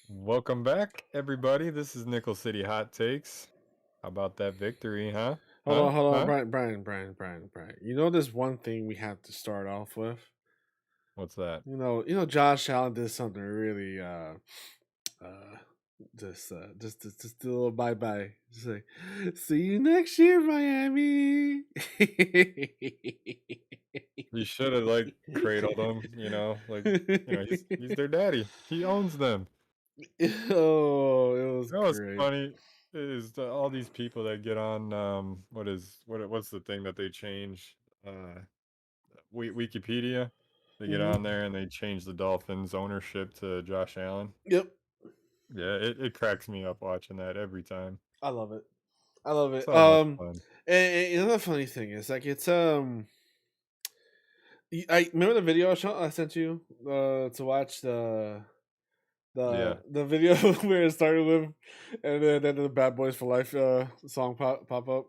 Welcome back, everybody. This is Nickel City Hot Takes. How about that victory, huh? Huh? Hold on, Huh? Brian. You know, there's one thing we have to start off with. What's that? Josh Allen did something really, uh, just a little bye bye. Just like, see you next year, Miami. You should have cradled them, he's their daddy. He owns them. Oh, it was You know what's great. funny is all these people that get on what's the thing that they change? Uh Wikipedia. They get Hmm. on there and they change the Dolphins ownership to Josh Allen. Yep, Yeah, it cracks me up watching that every time. I love it. I love it. So much fun. And another funny thing is like I remember the video I sent you to watch Yeah. the video where it started with, and then the Bad Boys for Life song pop up.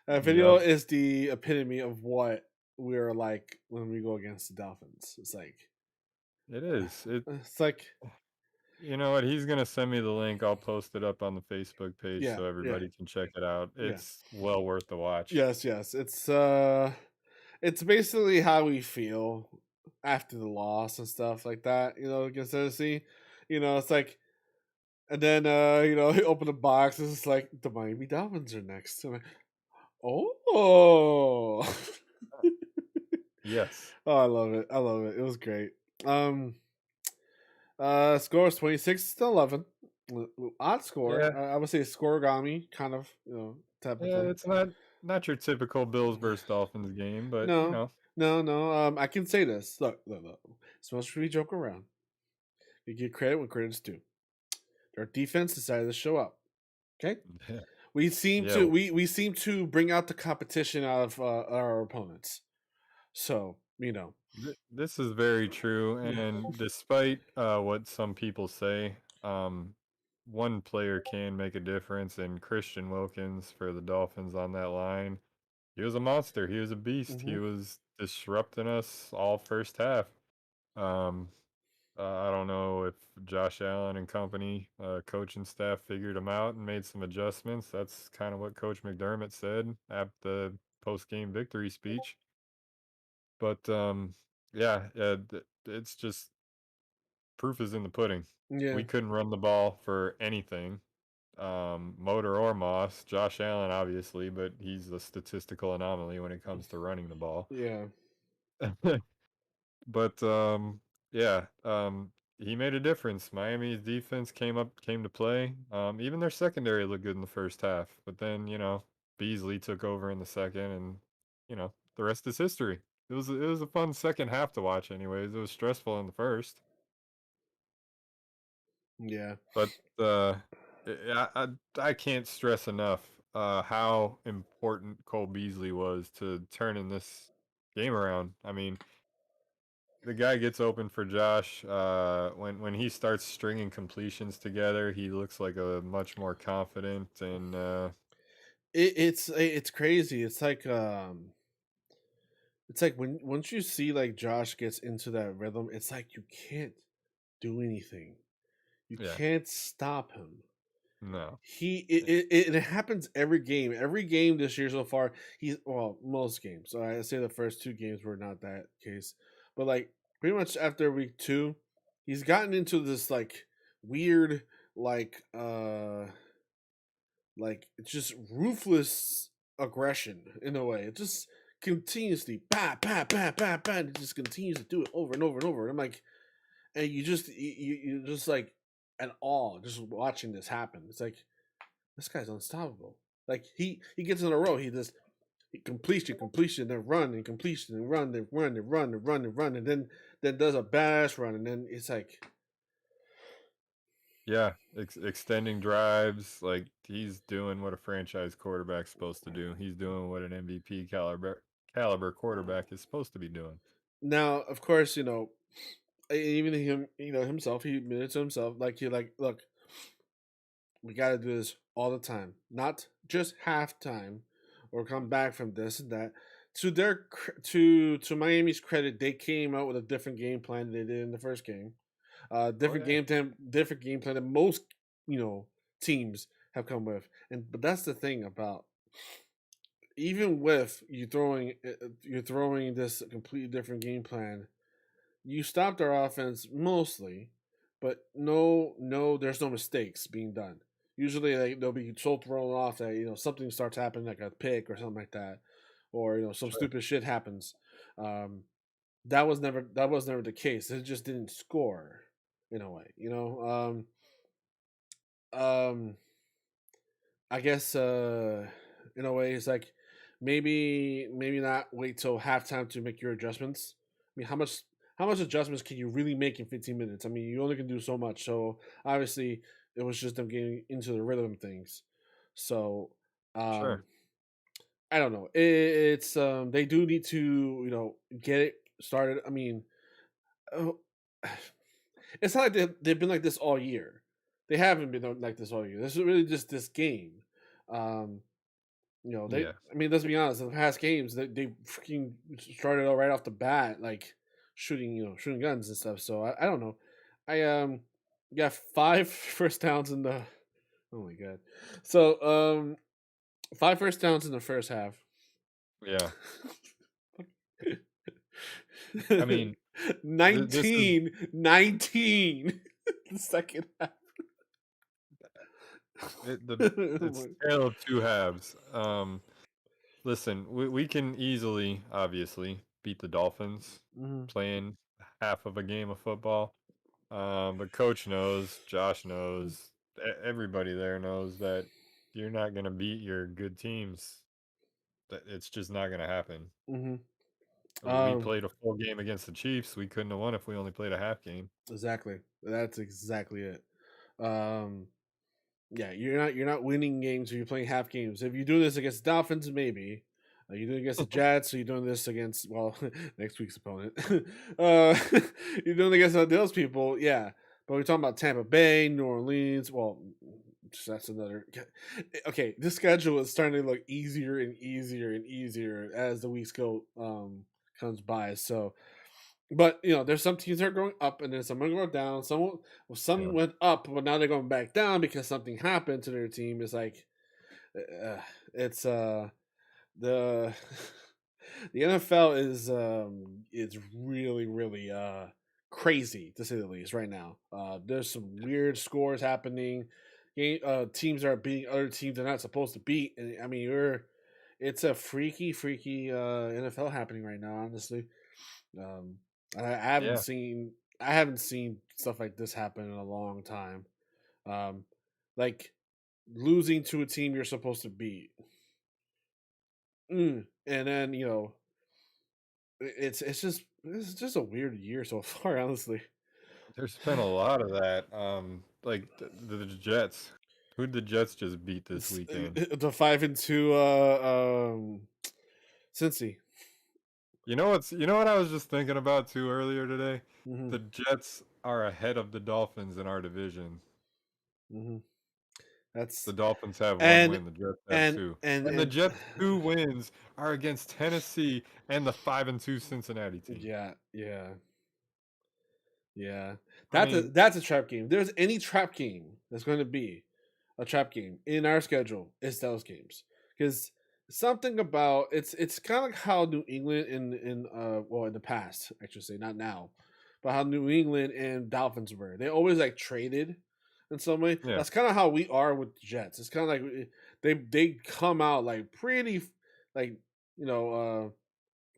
That video Yep. is the epitome of what we're like when we go against the Dolphins. It's like It is. it's like You know what? He's gonna send me the link. I'll post it up on the Facebook page yeah, so yeah, everybody can check it out. yeah. It's well worth the watch. Yes. It's basically how we feel after the loss and stuff like that. Against Tennessee. It's like. And then he opened the box and it's like the Miami Dolphins are next. I'm like, oh, Yes. oh, I love it. I love it. It was great. Um, Score was 26-11. Odd score. Yeah. I would say scoregami kind of type of Yeah. thing. It's not your typical Bills versus Dolphins game, but No, no. I can say this. Look. As much as we joke around, you get credit when credit's due. Our defense decided to show up. Okay, yeah. we seem Yeah. to we seem to bring out the competition out of our opponents. So This is very true, yeah, and despite what some people say, one player can make a difference, and Christian Wilkins for the Dolphins on that line. He was a monster. He was a beast. He hmm was disrupting us all first half. Um, I don't know if Josh Allen and company, coaching staff figured him out and made some adjustments. That's kind of what Coach McDermott said at the post-game victory speech. But yeah, it's just proof is in the pudding. yeah, We couldn't run the ball for anything, Motor or Moss. Josh Allen, obviously, but he's a statistical anomaly when it comes to running the ball. yeah, But, yeah, he made a difference. Miami's defense came to play. Even their secondary looked good in the first half, but then, Beasley took over in the second and, the rest is history. It was a fun second half to watch anyways. It was stressful in the first, yeah. but, I can't stress enough, how important Cole Beasley was to turning this game around. I mean, the guy gets open for Josh. When he starts stringing completions together, he looks like a much more confident and It's crazy. It's like when once you see like Josh gets into that rhythm, it's like you can't do anything. You yeah, can't stop him. no, He it happens every game. Every game this year so far. Most games. So I say the first two games were not that case, but like pretty much after week two, he's gotten into this like weird like it's just ruthless aggression in a way. It just continuously it just continues to do it over and over and over. And I'm like, and you just like at awe just watching this happen. It's like this guy's unstoppable. Like he gets in a row. He just completion, then run and completion and run, then run and run and run and run, and then does a badass run, and then it's like yeah, extending drives. Like he's doing what a franchise quarterback's supposed to do. He's doing what an MVP caliber quarterback is supposed to be doing. now. Of course, even him, himself, he admitted to himself, like he like, look, we got to do this all the time, not just halftime, or come back from this and that. To Miami's credit, they came out with a different game plan than they did in the first game. Oh Different yeah, different game plan that most you know teams have come with. And but that's the thing about even with you're throwing this completely different game plan. You stopped our offense mostly, but there's no mistakes being done. Usually they'll be so thrown off that something starts happening like a pick or something like that, or some sure, stupid shit happens. Um, that was never the case. It just didn't score in a way. Um, I guess in a way it's like maybe not wait till halftime to make your adjustments. I mean, how much adjustments can you really make in 15 minutes? I mean, you only can do so much. So obviously, it was just them getting into the rhythm of things. So sure. um, I don't know. It's they do need to get it started. I mean, oh, it's not like they've been like this all year. They haven't been like this all year. This is really just this game. Um, they. Yeah, I mean, let's be honest. In the past games, they freaking started out right off the bat, like shooting guns and stuff. So I don't know. I got five first downs in the. Oh my god. So five first downs in the first half. yeah. I mean, this is 19 the second half. it's tale of two halves. Listen, we can easily, obviously, beat the Dolphins Mhm, playing half of a game of football. But coach knows, Josh knows, everybody there knows that you're not gonna beat your good teams. That it's just not gonna happen. mhm. We Um, played a full game against the Chiefs. We couldn't have won if we only played a half game. exactly. That's exactly it. Um, yeah, you're not winning games if you're playing half games. If you do this against Dolphins, maybe. You're doing it against the Jets, so you're doing this against next week's opponent. uh, you're doing it against those people, yeah. But we're talking about Tampa Bay, New Orleans. Well, that's another. Okay, this schedule is starting to look easier and easier and easier as the weeks go comes by. So but there's some teams that are going up, and then some are going down. Some Yeah, went up, but now they're going back down because something happened to their team. It's like, it's the the NFL is really really crazy to say the least right now. There's some weird scores happening. Teams are beating other teams they're not supposed to beat, and I mean it's a freaky NFL happening right now. Honestly, um, I haven't yeah, seen I haven't seen stuff like this happen in a long time. Um, like losing to a team you're supposed to beat, and then it's just a weird year so far. Honestly, there's been a lot of that. Like the Jets. Who'd the Jets just beat this weekend? the 5-2 Cincy. You know what I was just thinking about too earlier today? Hmm. The Jets are ahead of the Dolphins in our division. Hmm. The That's Dolphins have one and win, the Jets have and two. and And the and Jets' two wins are against Tennessee and the 5-2 Cincinnati team. yeah, yeah. Yeah, I mean, that's a trap game. If there's any trap game that's going to be a trap game in our schedule, it's those games because something about it's kind of like how New England in the past, I should say, not now, but how New England and Dolphins were. They always like traded in some way. yeah, That's kind of how we are with the Jets. It's kind of like they come out like pretty like you know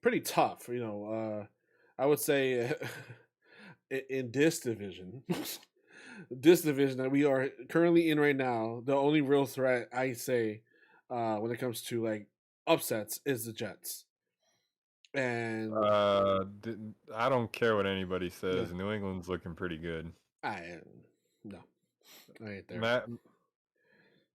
pretty tough. I would say in this division, this division that we are currently in right now, the only real threat I say when it comes to like upsets is the Jets. And I don't care what anybody yeah, says. New England's looking pretty good. I no, I ain't there. Matt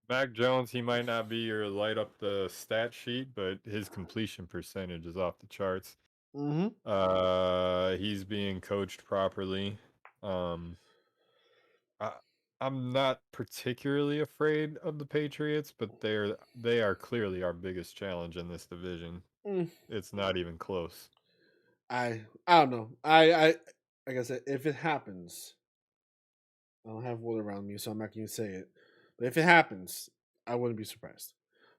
Mac Jones, he might not be your light up the stat sheet, but his completion percentage is off the charts. Mm-hmm. He's being coached properly. Um, I, I'm not particularly afraid of the Patriots, but they are clearly our biggest challenge in this division. Mm, It's not even close. I don't know. I like I said, if it happens. I don't have water around me, so I'm not going to say it. But if it happens, I wouldn't be surprised.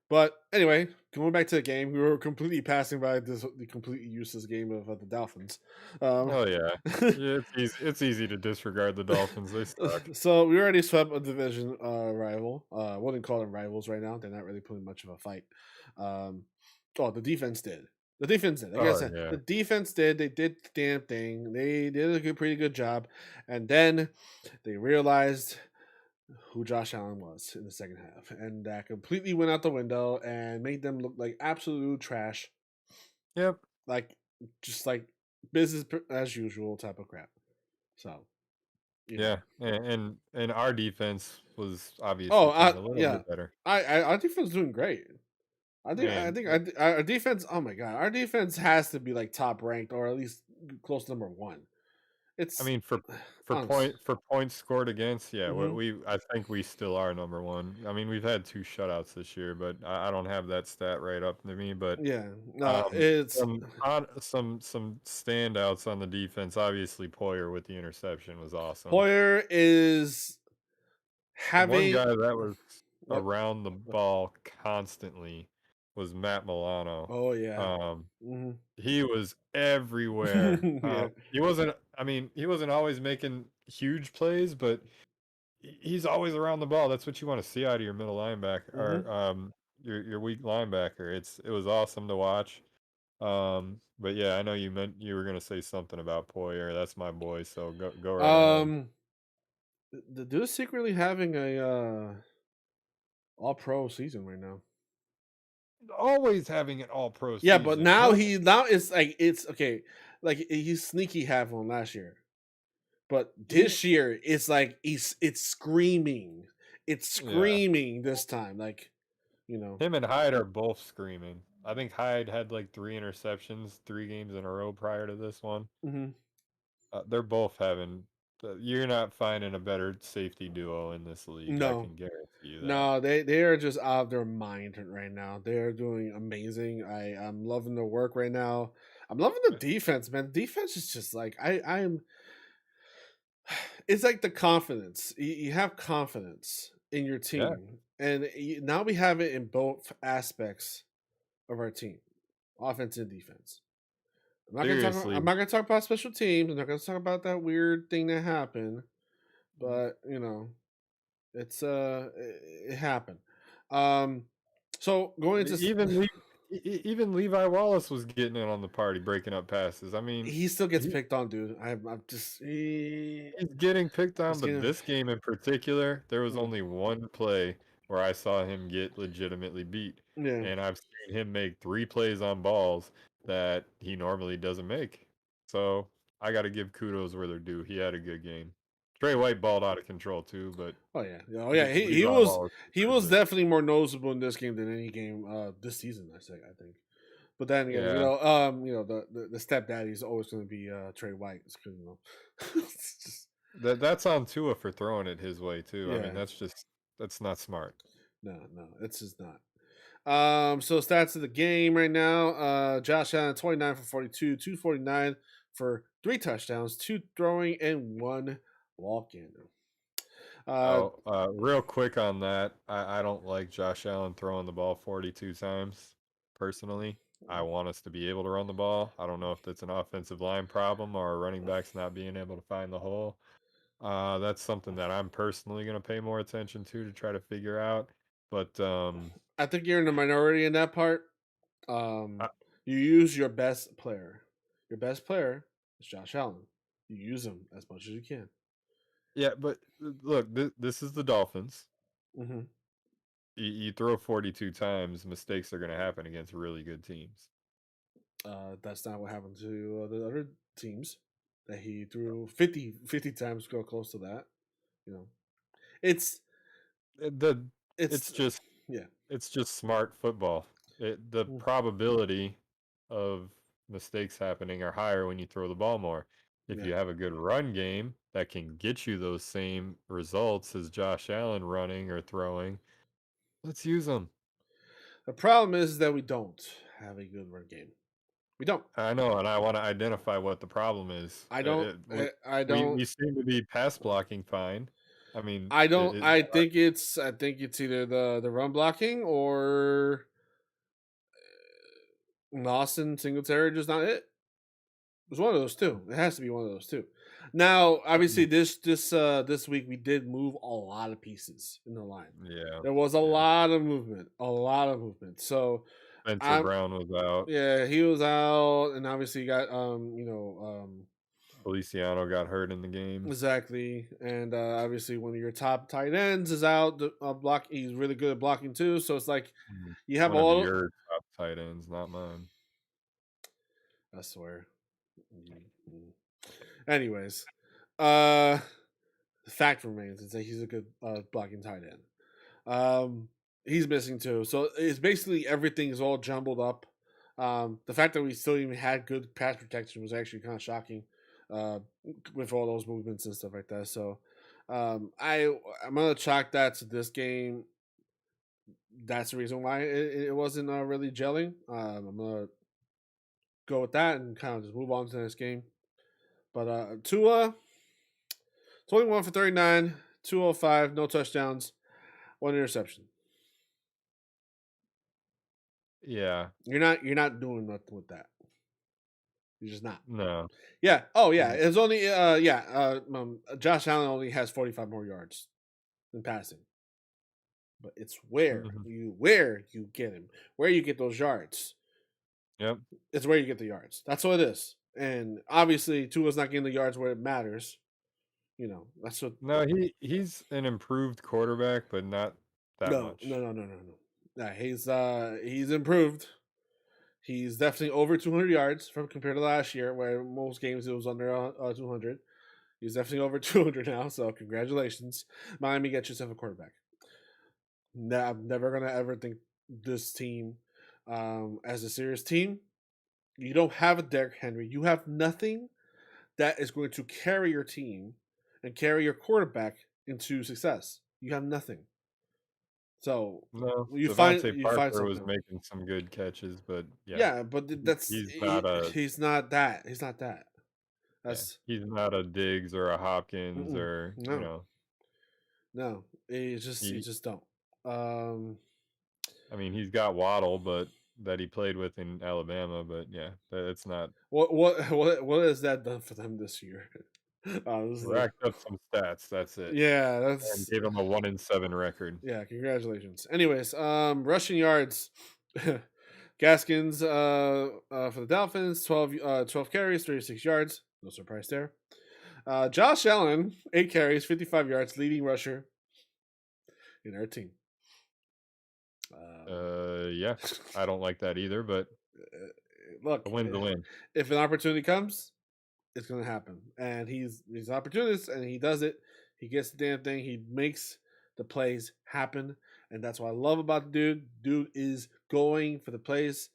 But anyway, going back to the game, we were completely passing by the completely useless game of the Dolphins. Um, Oh yeah, yeah. It's easy to disregard the Dolphins. They suck. so we already swept a division rival. I wouldn't call them rivals right now. They're not really putting much of a fight. Um, oh, the defense did. The defense did. Like I Oh said, yeah. the defense did. They did the damn thing. They did a pretty good job. And then they realized who Josh Allen was in the second half, and that completely went out the window and made them look like absolute trash, Yep. like just like business as usual type of crap. So you know, Yeah. And our defense was oh obviously playing a little yeah, bit better. our defense is doing great. I And think our defense. Oh my god, our defense has to be like top ranked or at least close to number one. I It's mean, honest. for points scored against, yeah, Mm-hmm. I think we still are number one. I mean, we've had two shutouts this year, but I don't have that stat right up to me. But Yeah, no, it's some standouts on the defense. Obviously, Poyer with the interception was awesome. Hoyer is The one having guy that was what? around the ball constantly was Matt Milano. Oh yeah. Um, Hmm. he was everywhere. Yeah. He wasn't. I mean, he wasn't always making huge plays, but he's always around the ball. That's what you want to see out of your middle linebacker Hmm. or your weak linebacker. It was awesome to watch. But yeah, I know you were gonna say something about Poyer. That's my boy. So go right ahead. Um, the dude's secretly having a all pro season right now. Always having an all pro Yeah, but season. He'll now it's like it's okay. Like he's sneaky half on last year, but he this year it's like it's screaming. It's yeah. screaming this time. Like you know. Him and Hyde are both screaming. I think Hyde had like 3 interceptions, 3 games in a row prior to this one. Hmm. They're both having. You're not finding a better safety duo in this league. I No, can guarantee you that. no, they are just out of their mind right now. They are doing amazing. I'm loving their work right now. I'm loving the defense, man. The defense is just like I'm. It's like the confidence. You have confidence in your Yeah, team, and now we have it in both aspects of our team, offense and defense. I'm not gonna talk. I'm seriously. not gonna talk about special teams. I'm not gonna talk about that weird thing that happened. But it's it happened. Um, so going into Even even Levi Wallace was getting in on the party, breaking up passes. I mean, he still gets he, picked on, dude. I'm just he's getting picked on, he's but getting this game in particular, there was mm, only one play where I saw him get legitimately beat, yeah. and I've seen him make 3 plays on balls that he normally doesn't make. So I got to give kudos where they're due. He had a good game. Trey White balled out of control too, but Oh yeah, oh yeah. He Levi was Wallace was he pretty was good. definitely more noticeable in this game than any game this season. I think. But then again, Yeah, the stepdaddy is always going to be Trey White. It's 'cause, it's just that's on Tua for throwing it his way too. I mean, yeah. that's not smart. No, it's just not. So stats of the game right now. Josh Allen 29 for 42, 249 for 3 touchdowns, 2 throwing, and 1 walk in. Uh, Oh, real quick on that, I don't like Josh Allen throwing the ball 42 times. Personally, I want us to be able to run the ball. I don't know if that's an offensive line problem or a running backs not being able to find the hole. That's something that I'm personally going to pay more attention to try to figure out. But I think you're in the minority in that part. I, You use your best player. Your best player is Josh Allen. You use him as much as you can. yeah, but look, this is the Dolphins. Hmm. You throw 42 times, mistakes are going to happen against really good teams. That's not what happened to the other teams that he threw 50 times, go close to that. You know, it's The it's it's just yeah. It's just smart football. The Mm, probability of mistakes happening are higher when you throw the ball more. If yeah. you have a good run game that can get you those same results as Josh Allen running or throwing, let's use them. The problem is that we don't have a good run game. We don't. I know, and I want to identify what the problem is. I don't. I don't. We seem to be pass blocking fine. I mean, I don't. it I think it's. I think it's either the run blocking or Lawson Singletary just not it. It's one of those two. It has to be one of those two. Now, obviously, this week we did move a lot of pieces in the line. yeah, There was a yeah. lot of movement, a lot of movement. So Spencer I'm Brown was out. yeah, he was out, and obviously you got Feliciano got hurt in the game. exactly, and obviously one of your top tight ends is out. Block, he's really good at blocking too. So it's like you have One of all. your top tight ends, not mine. I swear. Mhm. Anyways, uh, the fact remains is that he's a good blocking tight end. He's missing too, so it's basically everything is all jumbled up. The fact that we still even had good pass protection was actually kind of shocking, uh, with all those movements and stuff like that. So, I'm gonna chalk that to this game. That's the reason why it wasn't really gelling. I'm gonna go with that and kind of just move on to the next game. But Tua, 21 for 39, 205, no touchdowns, one interception. Yeah, You're not doing nothing with that. You're just not. no. Yeah. Oh yeah. Mm, It's only Josh Allen only has 45 more yards in passing. But it's mhm. where you get him, where you get those yards. Yep. It's where you get the yards. That's what it is. And obviously Tua's not getting the yards where it matters. That's what. No, he's an improved quarterback, but not that No, much. no, no, no, no, no. Yeah, he's improved. He's definitely over 200 yards from compared to last year, where most games it was under 200. He's definitely over 200 now, so congratulations. Miami, get yourself a quarterback. I'm never going to ever think this team as a serious team. You don't have a Derrick Henry. You have nothing that is going to carry your team and carry your quarterback into success. You have nothing. So No, you find Devontae you find Parker was something. making some good catches, but yeah, Yeah, but that's he's not a he's not that. He's not that. yeah, That's he's not a Diggs or a Hopkins mm-mm, or no. No, you he. just don't. Um, I mean, he's got Waddle, but that he played with in Alabama, but yeah, it's not what has that done for them this year? Honestly, racked up some stats. That's it, yeah, and that's gave him a 1-7 record. yeah. Congratulations. Anyways, rushing yards. Gaskins for the Dolphins, 12 carries, 36 yards. No surprise there. Josh Allen, 8 carries, 55 yards, leading rusher in our team. Um, Yeah, I don't like that either, but a look, win's a win. if an opportunity comes, it's gonna happen. And he's an opportunist, and he does it. He gets the damn thing. He makes the plays happen, and that's what I love about the dude. Dude is going for the plays.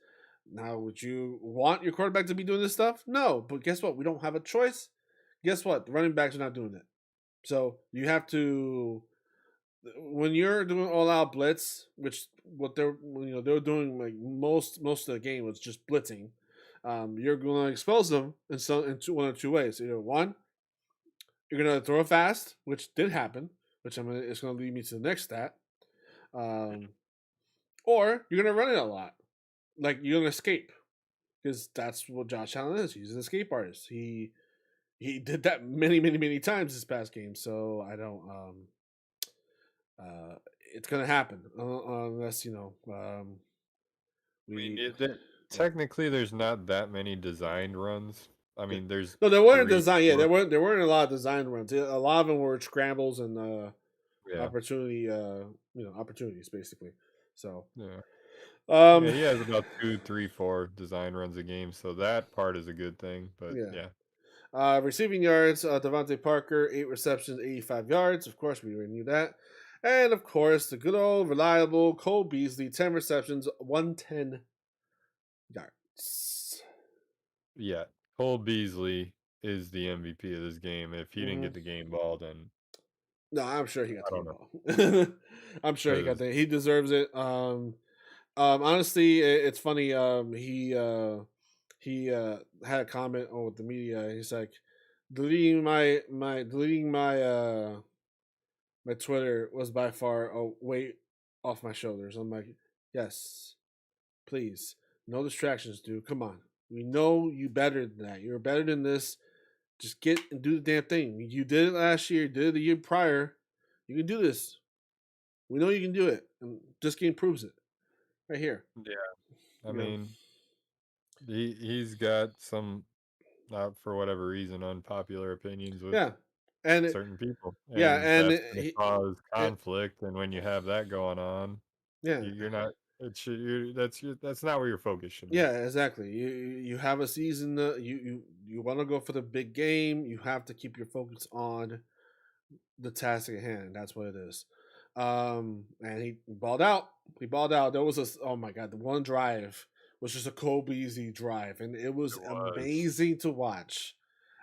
Now, would you want your quarterback to be doing this stuff? No, but guess what? We don't have a choice. Guess what? The running backs are not doing it. So you have to when you're doing all out blitz, which what they're doing like most of the game was just blitzing. You're going to expose them in one or two ways. Either one, you're going to throw it fast, which did happen, which it's going to lead me to the next stat. Um, or you're going to run it a lot, like you're going to escape, because that's what Josh Allen is. He's an escape artist. He did that many times this past game. So I don't. It's gonna happen unless I mean, we. Yeah. technically there's not that many designed runs. I Yeah. mean, there's No, there weren't three, design. Yeah, four. there weren't a lot of design runs. A lot of them were scrambles and Yeah, opportunity. Opportunities basically. So, yeah, yeah. um, He has about 2, 3, 4 design runs a game, so that part is a good thing. But yeah. yeah, Receiving yards, Devontae Parker, 8 receptions, 85 yards. Of course, we already knew that. And of course, the good old reliable Cole Beasley, 10 receptions, 110 yards. yeah. Cole Beasley is the MVP of this game. If he didn't Mm-hmm. get the game ball, then No, I'm sure he got I the don't game know. ball. I'm sure he got Because the. He deserves it. Honestly, it's funny. He had a comment on with the media. He's like, deleting my my Twitter was by far a weight off my shoulders. I'm like, yes, please, no distractions, dude. Come on, we know you better than that. You're better than this. Just get and do the damn thing. You did it last year. You did it the year prior. You can do this. We know you can do it, and this game proves it right here. Yeah, I You know, mean, he's got some, for whatever reason, unpopular opinions with yeah, and certain people, yeah, and and that's gonna cause it, conflict, and when you have that going on, yeah, you're not it should you that's not where your focus should be. yeah, exactly. You have a season. You want to go for the big game. You have to keep your focus on the task at hand. That's what it is. And he balled out. He balled out. There was oh my god, the one drive was just a Cole Beasley drive, and it was It was. amazing to watch.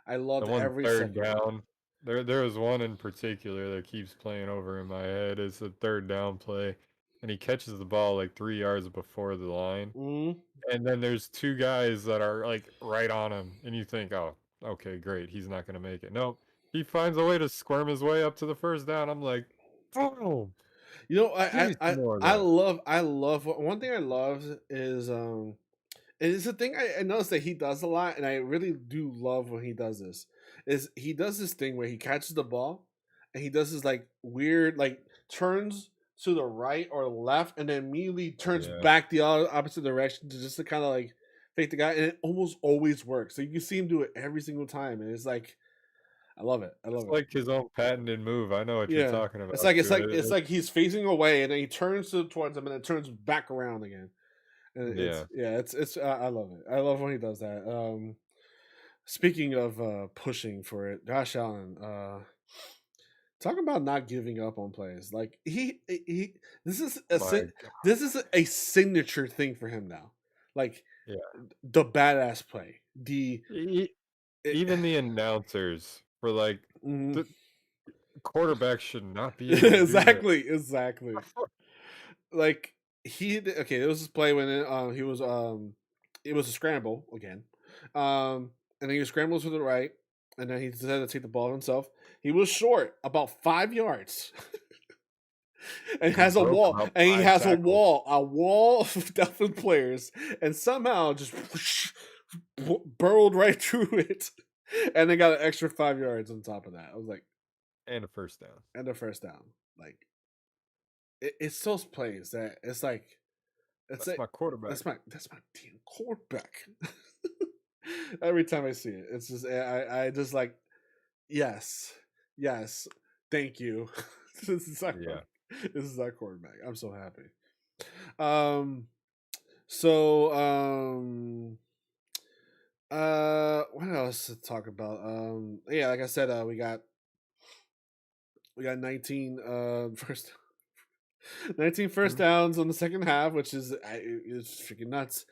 I The loved one every third second of it. down, there was one in particular that keeps playing over in my head. It's a third down play, and he catches the ball like 3 yards before the line, Mm. and then there's 2 guys that are, like, right on him, and you think, "Oh, okay, great, he's not gonna make it." Nope, he finds a way to squirm his way up to the first down. I'm like, "Boom, You know, give me some more of that." I love one thing I love is and it's a thing I noticed that he does a lot, and I really do love when he does this. Is he does this thing where he catches the ball, and he does this like weird like turns to the right or left, and then immediately Oh, turns yeah. back the opposite direction to just to kind of like fake the guy, and it almost always works. So you can see him do it every single time, and it's like I love it. I It's love it. like his own patented move. I know what you're Yeah, talking it's about like too. it's like he's facing away, and then he turns towards him, and then turns back around again. And it's Yeah, yeah, it's I love it. I love when he does that. Speaking of pushing for it, Josh Allen, talk about not giving up on plays. Like he this is my this is a signature thing for him now. Like yeah. the badass play. E It, Even the announcers were like, mm, "The quarterback should not be able to do that." exactly. Like okay, there was this play when he was it was a scramble again. And then he scrambles to the right, and then he decided to take the ball himself. He was short about 5 yards. And He has a broke wall, about and he 5 has tackles. a wall of Dolphin players, and somehow just burrowed right through it, and they got an extra 5 yards on top of that. I was like, And a first down. and the first down. Like it's those plays that it's like it's That's like my quarterback. that's my damn quarterback. Every time I see it, it's just I just like yes, yes, thank you. this is our Yeah. this is our quarterback. I'm so happy. Um, so what else to talk about? Yeah, like I said, we got 19 first 19 first Mhm. downs on the second half, which is freaking nuts.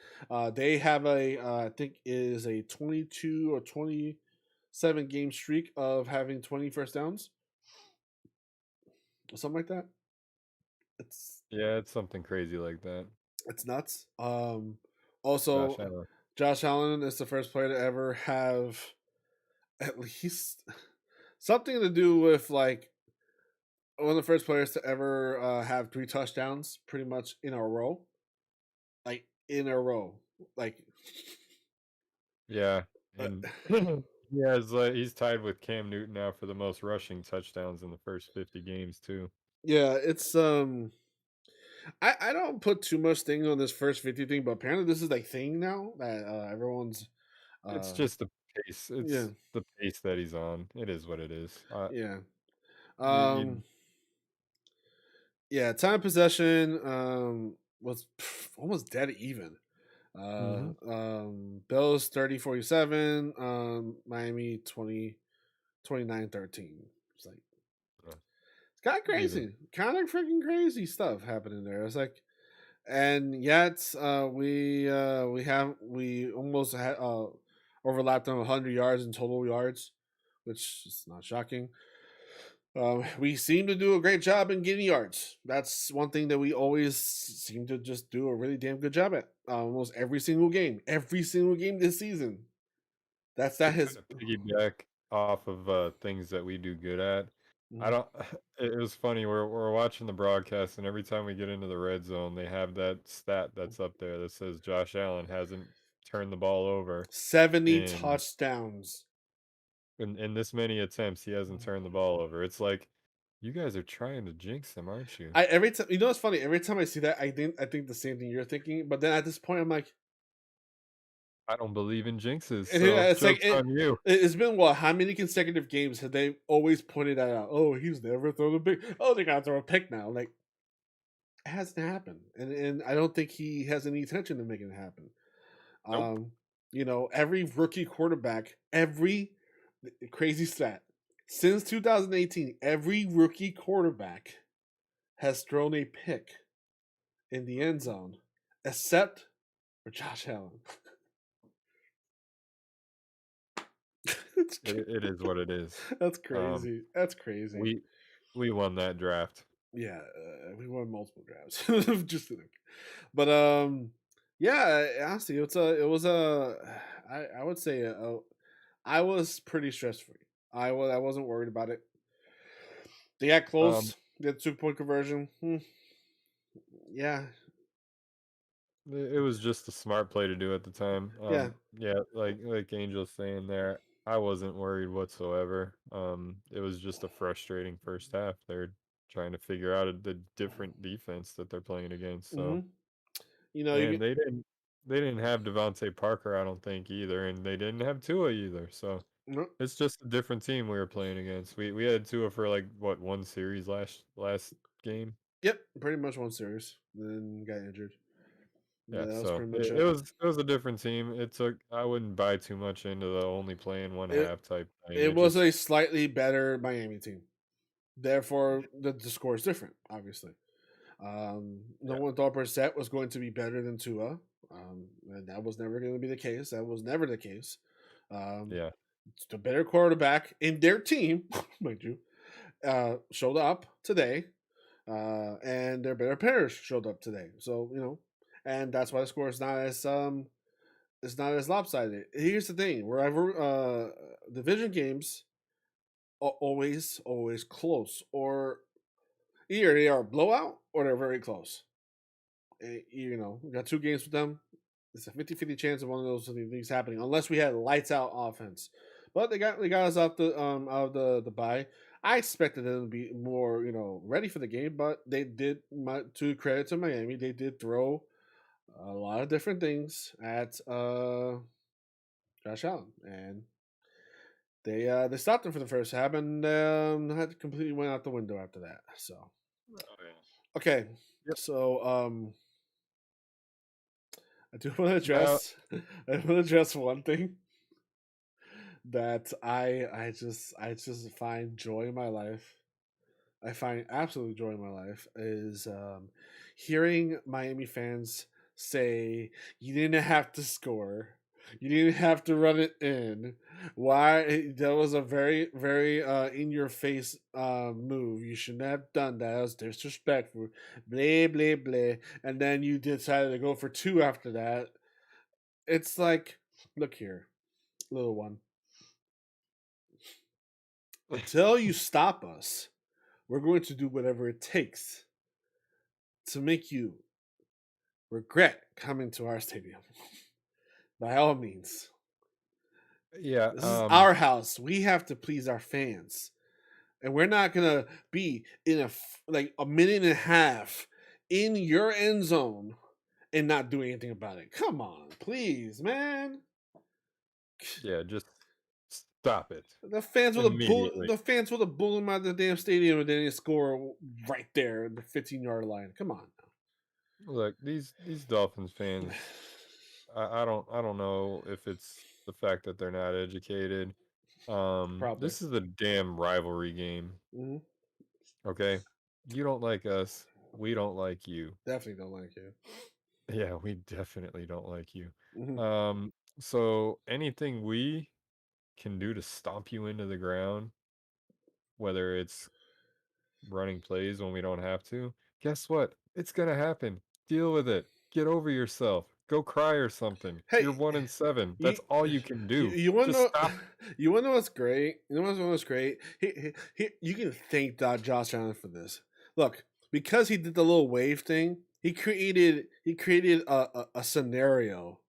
They have I think is a 22 or 27 game streak of having 20 first downs or something like that. It's Yeah, it's something crazy like that. it's nuts. Josh Also, Allen. Josh Allen is the first player to ever have at least something to do with like one of the first players to ever have 3 touchdowns pretty much in a row, like in a row, like Yeah, uh, and he has, he's tied with Cam Newton now for the most rushing touchdowns in the first 50 games too. yeah, it's I don't put too much thing on this first 50 thing, but apparently this is like thing now that everyone's It's uh just the pace. yeah, It's the pace that he's on. It is what it is. yeah. You Um yeah, time of possession was almost dead even. Mhm. Bills 30-47, Miami 29-13. It's like Uh, it's kind of even. crazy. Kind of freaking crazy stuff happening there. It's like and yet we almost had overlapped on 100 yards in total yards, which is not shocking. We seem to do a great job in getting yards. That's one thing that we always seem to just do a really damn good job at. Almost every single game this season. That's To that has kinda piggyback off of, things that we do good at, I Mhm. don't. It was funny. We're watching the broadcast, and every time we get into the red zone, they have that stat that's up there that says Josh Allen hasn't turned the ball over 70 in touchdowns. in this many attempts. He hasn't turned the ball over. It's like you guys are trying to jinx him, aren't you? I every time, you know what's funny? Every time I see that, I think the same thing you're thinking. But then at this point, I'm like, I don't believe in jinxes, so yeah, it's like jokes on you. it's been what? How many consecutive games have they always pointed that out? Oh, he's never thrown a big. Oh, they gotta throw a pick now. Like it hasn't happened, and I don't think he has any intention of making it happen. Nope. Um, every rookie quarterback, every crazy stat since 2018, every rookie quarterback has thrown a pick in the end zone, except for Josh Allen. It is what it is. That's Um, crazy. That's crazy. we we won that draft. Yeah, we won multiple drafts. Just to think. But yeah, honestly, I would say I was pretty stress free. I wasn't worried about it. They got Um, close. They had 2 point conversion. Yeah, it was just a smart play to do at the time. yeah. Yeah, like Angel's saying there, I wasn't worried whatsoever. It was just a frustrating first half. They're trying to figure out the different defense that they're playing against. So, hmm You know, you and get they didn't have Devontae Parker, I don't think either, and they didn't have Tua either. So no, it's just a different team we were playing against. We had Tua for like what one series last game. yep, pretty much one series. Then got injured. Yeah, That was so pretty much it, it. it was it was a different team. It took I wouldn't buy too much into the only playing one It half type thing. it It was just a slightly better Miami team. Therefore, the score is different. Obviously, no yeah, one thought Brissett was going to be better than Tua, and that was never going to be the case. That was never the case. Um, yeah, it's the better quarterback in their team, mind you, showed up today, and their better players showed up today. So and that's why the score is not as it's not as lopsided. Here's the thing: wherever division games are always close, or either they are a blowout or they're very close. We got 2 games with them. It's a 50-50 chance of one of those things happening, unless we had lights out offense. But they got us out of the bye. I expected them to be more ready for the game, but they did. To credit to Miami, they did throw a lot of different things at Josh Allen, and they stopped him for the first half, and had completely went out the window after that. So oh, yeah. okay, Yep. so I do want to Now, address I want to address one thing that I just find joy in my life. I find absolute joy in my life is hearing Miami fans say you didn't have to score. You didn't have to run it in. Why? That was a very, very in your face move. You shouldn't have done that. That was disrespectful. Blah, blah, blah. And then you decided to go for 2 after that. It's like, look here, little one. Until you stop us, we're going to do whatever it takes to make you regret coming to our stadium. By all means, yeah, this is our house. We have to please our fans, and we're not gonna be in like a minute and a half in your end zone and not do anything about it. Come on, please, man. yeah, just stop it The fans would have immediately. the fans would have bullied him out of the damn stadium and then they score right there at the 15-yard line. Come on Look, these Dolphins now. fans, I don't know if it's the fact that they're not educated. Probably. This is a damn rivalry game. hmm Okay, you don't like us, we don't like you. Definitely don't like you. Yeah, we definitely don't like you. hmm Um, so anything we can do to stomp you into the ground, whether it's running plays when we don't have to, guess what? It's gonna happen. Deal with it. Get over yourself. go cry or something. You're Hey, 1-7. you That's all you can you, do. you want to Just know? stop. You want to know what's great? You know what's great? You can thank Josh Allen for this. Look, because he did the little wave thing, he created a scenario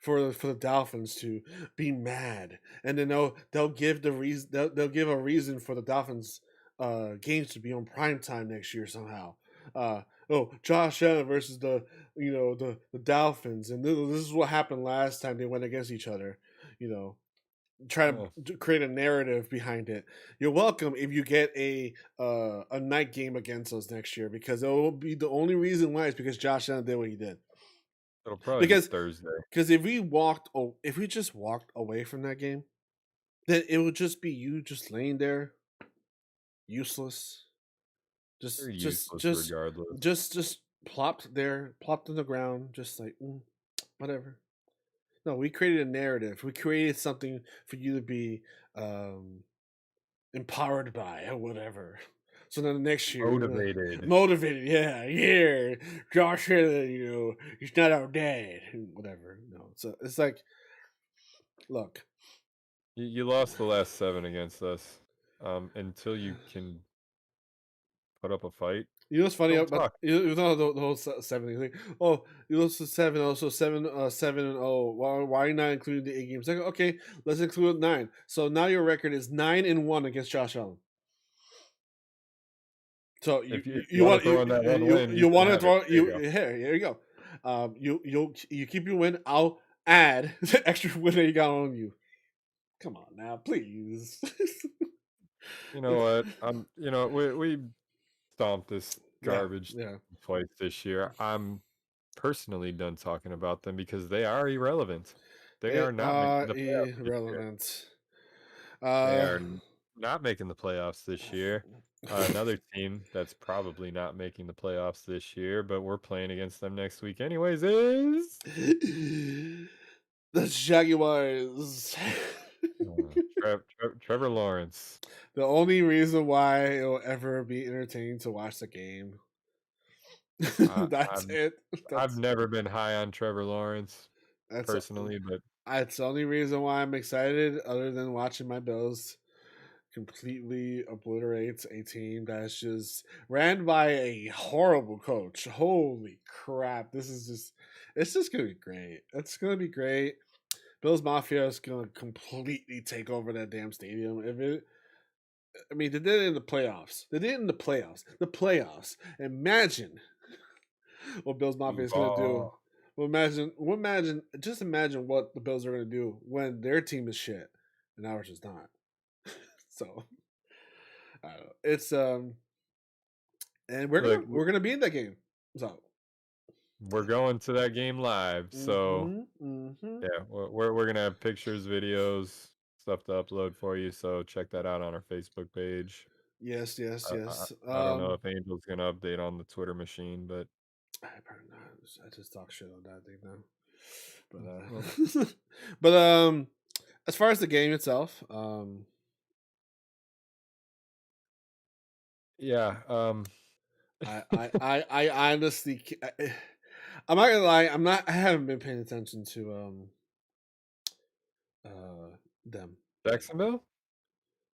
for the Dolphins to be mad, and then they'll give the reason they'll give a reason for the Dolphins games to be on prime time next year somehow. Oh, Josh Allen versus the Dolphins, and this is what happened last time they went against each other. You know, try Oh, to create a narrative behind it. You're welcome if you get a night game against us next year because it will be the only reason why is because Josh Allen did what he did. it'll probably be Because Thursday. if we just walked away from that game, then it would just be you just laying there, useless, They're just just useless just regardless. just plopped there, plopped on the ground, just like whatever. No, we created a narrative. We created something for you to be um, empowered by or whatever. So then the next year, Motivated. motivated, yeah, yeah. Josh Allen, he's not our dad, whatever. No, so it's like, look, You lost the last 7 against us. Until you can put up a fight, you know what's funny don't about talk. you know the whole 7 thing. Oh, you lost to 7. Also 7-0. Why are you not including the 8 games? Like, okay, let's include 9. So now your record is 9-1 against Josh Allen. So you If you you want to want throw you in that one you win, you you can want to have it. throw There you you go. here you go. You keep your win. I'll add the extra win that you got on you. Come on now, please. You know what? We stomped this Yeah, garbage yeah. twice this year. I'm personally done talking about them because they are irrelevant. They They are not making are the playoffs this year. irrelevant. They Uh, are not making the playoffs this year. Another team that's probably not making the playoffs this year, but we're playing against them next week anyways is the Jaguars. Trevor Lawrence. The only reason why it'll ever be entertaining to watch the game. I, That's I've it. I've That's never been high on Trevor Lawrence that's personally, but that's the only reason why I'm excited, other than watching my Bills completely obliterates a team that's just ran by a horrible coach. Holy crap! It's just gonna be great. It's gonna be great. Bills Mafia is gonna completely take over that damn stadium. I mean, they did it in the playoffs. They did it in the playoffs. The playoffs. Imagine what Bills Mafia is gonna do. Duval. Just imagine what the Bills are gonna do when their team is shit and ours is not. So I don't know. It's and Look, we're gonna be in that game. So we're going to that game live, so mm-hmm. yeah, we're gonna have pictures, videos, stuff to upload for you. So check that out on our Facebook page. Yes, yes, I, I, yes. I don't know if Angel's gonna update on the Twitter machine, but I probably not. I just talk shit on that thing now. well, But but as far as the game itself, yeah. I honestly, I'm not gonna lie. I haven't been paying attention to them lately. Jacksonville.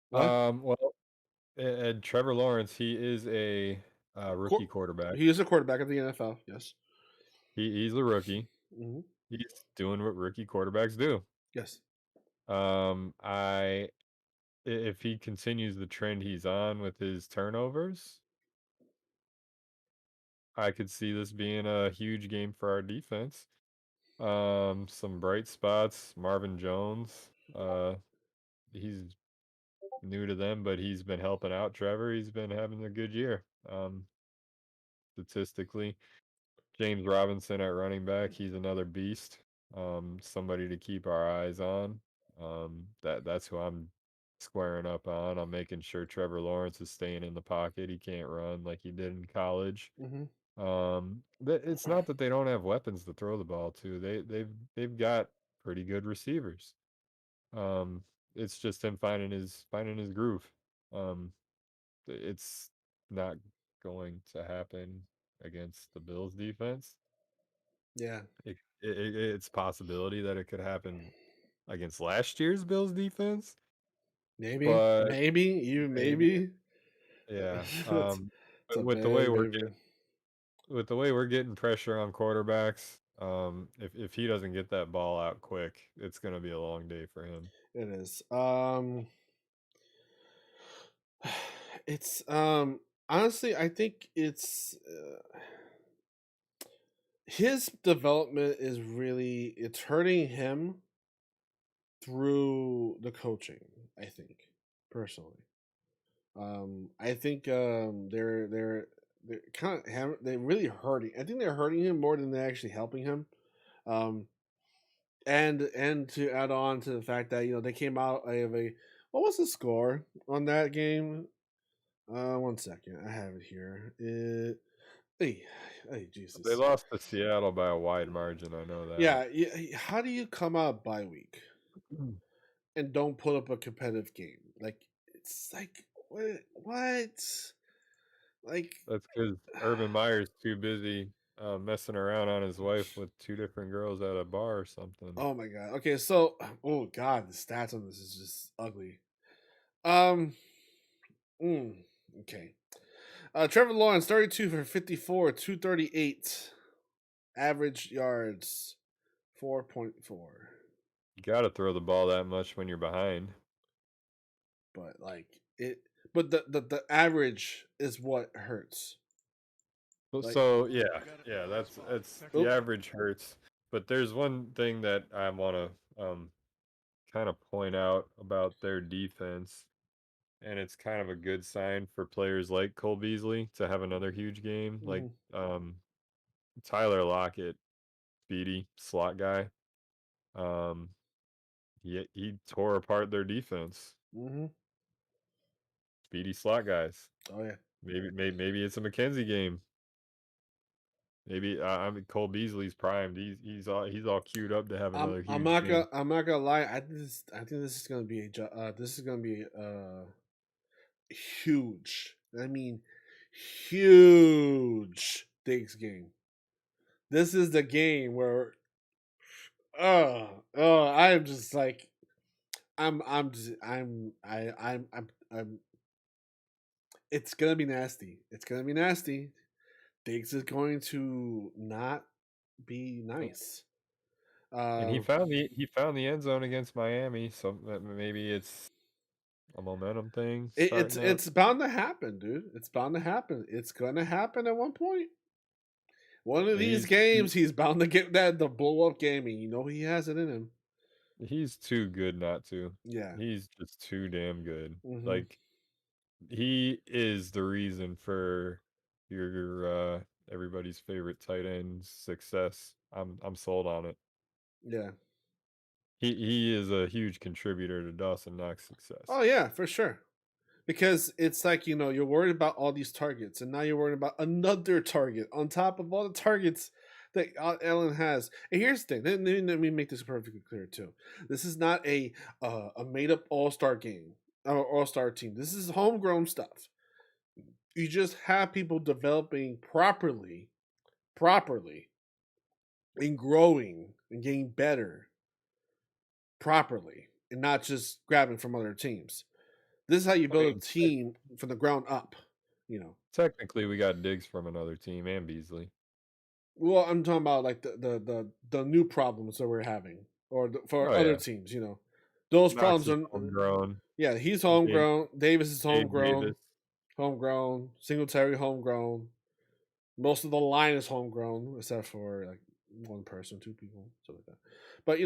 What? Well, and Trevor Lawrence, he is a rookie quarterback. He is a quarterback of the NFL. Yes. He's a rookie. Hmm. He's doing what rookie quarterbacks do. Yes. If he continues the trend he's on with his turnovers, I could see this being a huge game for our defense. Some bright spots. Marvin Jones. He's new to them, but he's been helping out Trevor. He's been having a good year. Statistically, James Robinson at running back. He's another beast. Somebody to keep our eyes on. That's who I'm squaring up on. I'm making sure Trevor Lawrence is staying in the pocket. He can't run like he did in college. Hmm. It's not that they don't have weapons to throw the ball to. They've got pretty good receivers. Um, it's just him finding his groove. Um, it's not going to happen against the Bills defense. Yeah. it's a possibility that it could happen against last year's Bills defense, Maybe, but maybe, you maybe, maybe. yeah. It's But a big maybe. with the way we're getting pressure on quarterbacks, if he doesn't get that ball out quick, it's gonna be a long day for him. It is. It's honestly, I think his development is really it's hurting him through the coaching. I think personally, I think they're kind of they're really hurting. I think they're hurting him more than they're actually helping him. Um, and to add on to the fact that they came out of a what was the score on that game? One second, I have it here. Hey, hey, They Jesus. lost to Seattle by a wide margin. I know that. Yeah, how do you come out bye week Mm. and don't put up a competitive game? Like it's like what? What? Like, That's because Urban Meyer's too busy messing around on his wife with two different girls at a bar or something. oh my god. Okay, so oh god, the stats on this is just ugly. Um, mm, okay. Trevor Lawrence, 32 for 54, 238. Average yards, 4.4. You got to throw the ball that much when you're behind. But like it but the average is what hurts. Well, Like so yeah, yeah, that's the oh, average hurts. But there's one thing that I want to kind of point out about their defense, and it's kind of a good sign for players like Cole Beasley to have another huge game. Like mhm, Tyler Lockett, speedy slot guy. Um, he tore apart their defense. mhm. Speedy slot guys. Oh yeah. Maybe it's a McKenzie game. Maybe I mean Cole Beasley's primed. He's all queued up to have another huge game. I'm not gonna lie. I think this is gonna be this is gonna be huge. I mean, huge Diggs game. This is the game where I am just like I'm just I'm it's gonna be nasty. It's gonna be nasty. Diggs is going to not be nice. And Um, he found the end zone against Miami, so maybe it's a momentum thing starting up. it's bound to happen, dude. It's bound to happen. It's gonna happen at one point. One of these games, he's bound to get the blow up game, and you know he has it in him. He's too good not to. Yeah. He's just too damn good. Hmm. Like he is the reason for your everybody's favorite tight end success. I'm sold on it. Yeah. He is a huge contributor to Dawson Knox' Oh success. yeah, for sure. Because it's like you're worried about all these targets, and now you're worried about another target on top of all the targets that Allen has. And here's the thing: let me make this perfectly clear too. This is not a made up All Star game or All Star team. This is homegrown stuff. You just have people developing properly, and growing and getting better properly, and not just grabbing from other teams. This is how you I build a mean, team from the ground up. You know. technically we got Diggs from another team and Beasley. Well, I'm talking about like the new problems that we're having, or for Oh other yeah, teams. Those Knox problems is are. homegrown. Yeah, he's Gabe, homegrown. Davis is Gabe homegrown. Davis. Homegrown. Singletary homegrown. Most of the line is homegrown, except for like one person, two people, something like that. But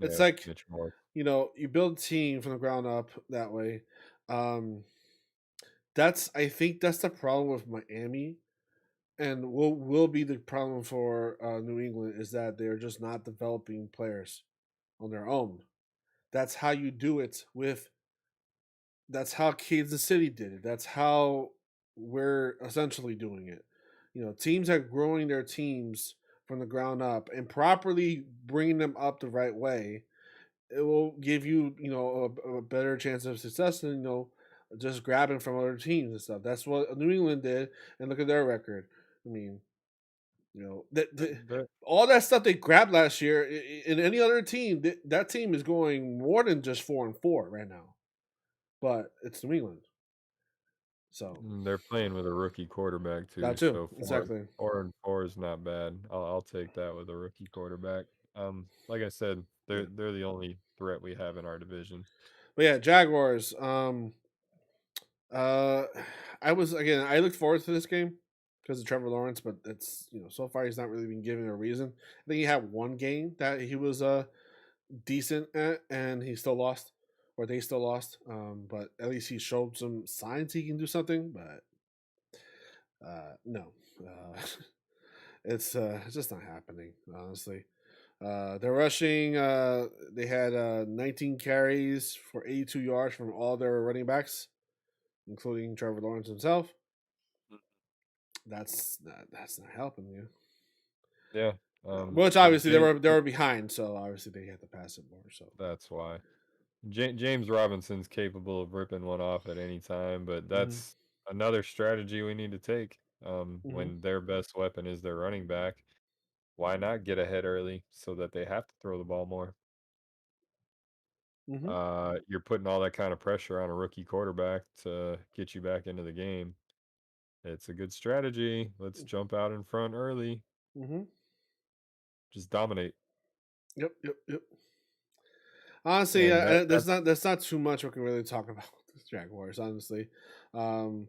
it's Yeah, like Mitch Moore. you build a team from the ground up that way. Um, that's I think that's the problem with Miami, and will be the problem for New England is that they're just not developing players on their own. That's how you do it with. That's how Kansas City did it. That's how we're essentially doing it. Teams are growing their teams from the ground up and properly bringing them up the right way. It will give you, a better chance of success than just grabbing from other teams and stuff. That's what New England did, and look at their record. I mean, You know that That all that stuff they grabbed last year in any other team, that team is going more than just 4-4 right now. But it's New England, so they're playing with a rookie quarterback that too, too so exactly. 4-4 is not bad. I'll take that with a rookie quarterback. Like I said, Yeah. they're the only threat we have in our division. But yeah, Jaguars. Uh, I was again. I looked forward to this game because of Trevor Lawrence, but it's so far he's not really been given a reason. I think he had one game that he was decent at, and he still lost, or they still lost. But at least he showed some signs he can do something. But no, it's just not happening. Honestly, they're rushing. They had 19 carries for 82 yards from all their running backs, including Trevor Lawrence himself. That's not helping you. Yeah. Which obviously they James, were behind, so obviously they had to pass it more. So. that's why. James Robinson's capable of ripping one off at any time, but Mm-hmm. that's another strategy we need to take. Mm-hmm. When their best weapon is their running back, why not get ahead early so that they have to throw the ball more? Mm-hmm. You're putting all that kind of pressure on a rookie quarterback to get you back into the game. It's a good strategy. Let's jump out in front early. Mm-hmm. Just dominate. Yep. Yep. Yep. Honestly, And there's not too much we can really talk about the Jaguars. Honestly, um,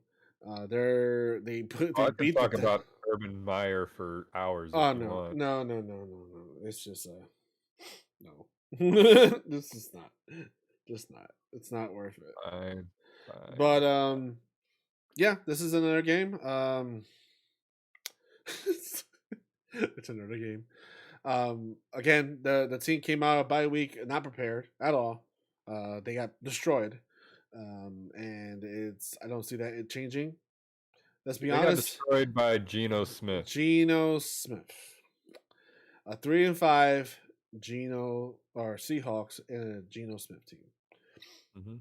they I can beat talk the. about Urban Meyer for hours if Oh you no, want. no, no, no, no, no! It's just no. This is not, just not. It's not worth it. Fine, fine. But yeah, this is another game. It's another game. Again, the team came out of bye week not prepared at all. They got destroyed, and I don't see that it changing. Let's be They got honest. destroyed by Geno Smith. Geno Smith, a 3-5 Geno or Seahawks and a Geno Smith team. Hmm.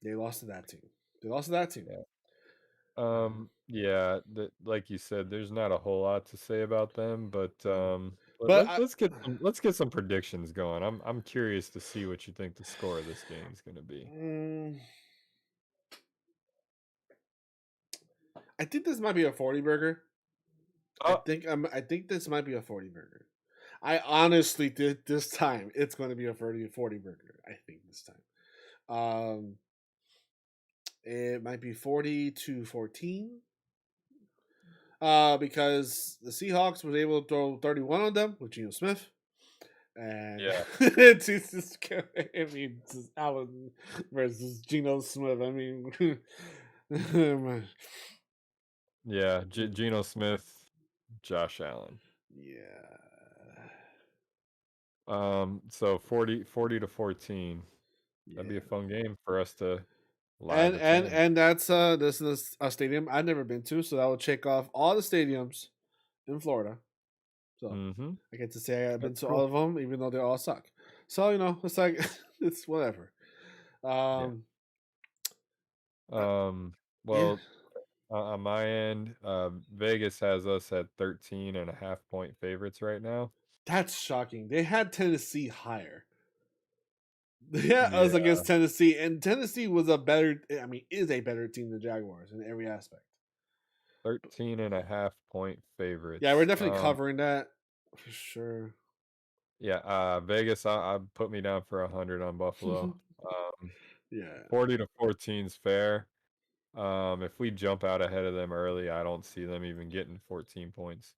They lost to that team. They lost to that team. Yeah. Uh, Yeah, like you said, there's not a whole lot to say about them, but no, but let's get some predictions going. I'm curious to see what you think the score of this game is going to be. mm, I think this might be a 40 burger. Oh, I think this might be a 40 burger. I honestly did this time. It's going to be a 40 burger. I think this time. It might be 40-14. Because the Seahawks was able to throw 31 on them with Geno Smith. And yeah, it's just, I mean, just Allen versus Geno Smith. I mean, yeah. Geno Smith, Josh Allen. yeah, So 40 to 14. That'd be a yeah. fun game for us to live And and attend. and that's this is a stadium I've never been to, so that will check off all the stadiums in Florida. So Mm-hmm. I get to say I've been That's to all cool. of them, even though they all suck. So it's like it's whatever. Yeah. Um, uh, Um, yeah, well, on my end, Vegas has us at 13.5 point favorites right now. that's shocking. They had Tennessee higher. Yeah, us Yeah, against Tennessee, and Tennessee was a better. I mean, is a better team than Jaguars in every aspect. 13.5 point Yeah, we're favorites. definitely covering that for sure. Yeah, Vegas, I put me down for 100 on Buffalo. Um, Yeah, 40 to 14 is fair. If we jump out ahead of them early, I don't see them even getting 14 points.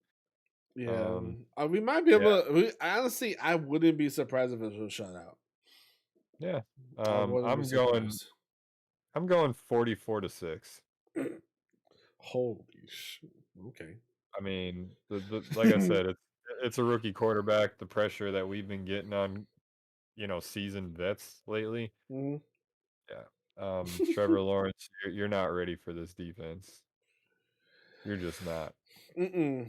yeah. Um, We might be yeah, able to. Honestly, I wouldn't be surprised if it was a shutout. yeah. I wouldn't be surprised. I'm going 44 to 6. Holy shit. Okay. I mean, the like I said, it's a rookie quarterback. The pressure that we've been getting on, seasoned vets lately. Mhm. Yeah. Trevor Lawrence, you're not ready for this defense. You're just not. Mm-mm.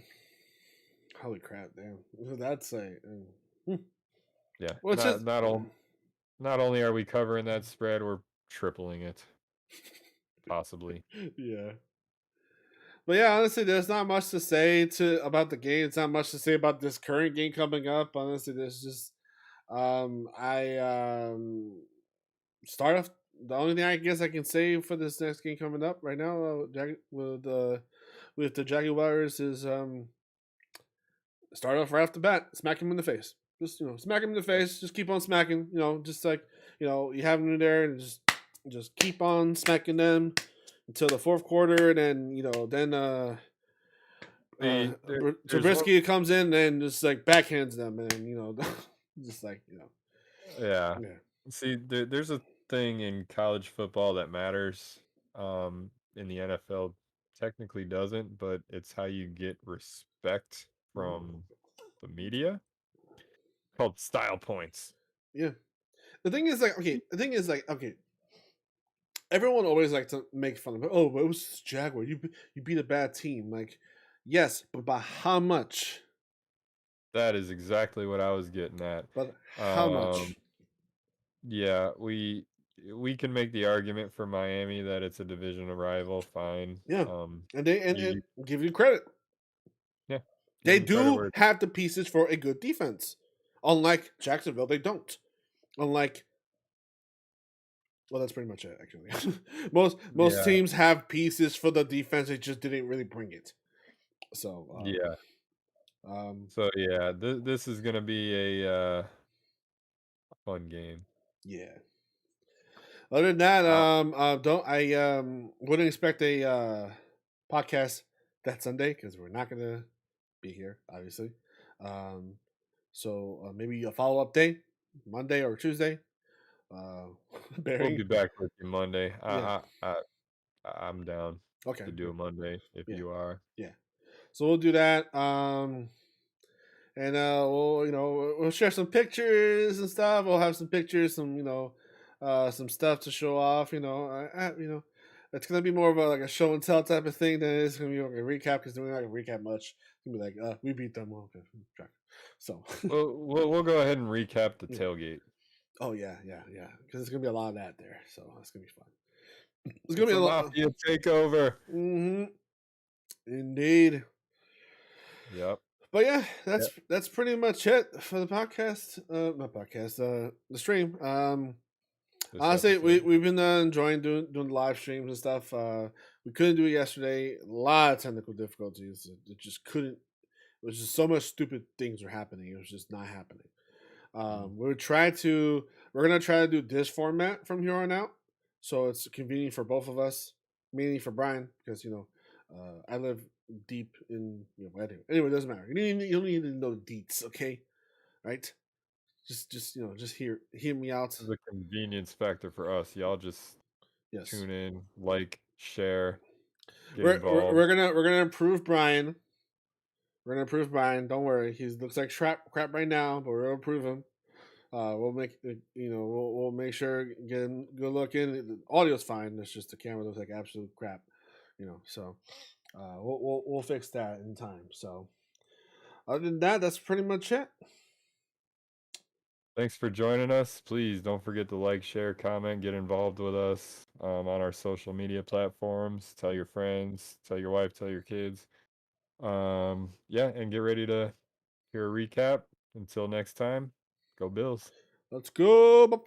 Holy crap! Damn. That's a. Hmm. Yeah. Well, it's just. Not only are we covering that spread, we're tripling it, possibly. Yeah. But yeah, honestly, there's not much to say to about the game. It's not much to say about this current game coming up. Honestly, there's just I start off. The only thing I guess I can say for this next game coming up right now with the Jaguars is start off right off the bat, smack him in the face. Just smack him in the face. Just keep on smacking. Just like you have him in there and just keep on smacking them until the fourth quarter, and then There's one. Trubisky comes in and just like backhands them, and just like Yeah. yeah, See, there's a thing in college football that matters. In the NFL, technically doesn't, but it's how you get respect from the media, called style points. yeah. The thing is like okay. The thing is like okay. Everyone always like to make fun of it. Oh, but it was Jaguar. You beat a bad team. Like, yes, but by how much? That is exactly what I was getting at. But how Um, much? yeah, we can make the argument for Miami that it's a division rival. Fine. Yeah, and they and You give you credit. yeah, give They them credit do where have the pieces for a good defense. Unlike Jacksonville, they don't. Unlike well, that's pretty much it. Actually, most yeah, teams have pieces for the defense. They just didn't really bring it. So, yeah. um, So yeah, this is gonna be a fun game. yeah. Other than that, Uh, don't I wouldn't expect a podcast that Sunday because we're not gonna be here, obviously. Um, so maybe a follow up day, Monday or Tuesday. Uh, we'll bearing, be back with you Monday. yeah. I'm down Okay, to do good. a Monday if Yeah, you are. yeah. So we'll do that. And we'll we'll share some pictures and stuff. We'll have some pictures, some stuff to show off. It's gonna be more of a like a show and tell type of thing than it's gonna be like a recap because we're not gonna recap much. It's gonna be like, we beat them. Well, okay, track. So, Well, we'll go ahead and recap the yeah. tailgate. Oh yeah, yeah, yeah. Because it's gonna be a lot of that there. So it's gonna be fun. It's gonna It's be a a lot. mafia takeover. Indeed. Yep. But yeah, Yep. that's pretty much it for the podcast. Not podcast. The stream. This Honestly, episode. we've been enjoying doing the live streams and stuff. We couldn't do it yesterday. A lot of technical difficulties. It just couldn't. It was just so much stupid things were happening. It was just not happening. Mm. We're gonna try to do this format from here on out, so it's convenient for both of us. Mainly for Brian because I live deep in anyway. It doesn't matter. You don't need to know the deets, okay? Right? Just hear me out. This is a convenience factor for us. Y'all just Yes. tune in, like, share, get We're, involved. we're gonna improve Brian. We're gonna improve Brian. Don't worry. He looks like crap right now, but we're gonna improve him. We'll make we'll make sure get him good looking. The audio's fine. It's just the camera looks like absolute crap. So we'll fix that in time. So other than that, that's pretty much it. Thanks for joining us. Please don't forget to like, share, comment, get involved with us on our social media platforms. Tell your friends, tell your wife, tell your kids. Yeah, and get ready to hear a recap. Until next time, go Bills. Let's go. Bye.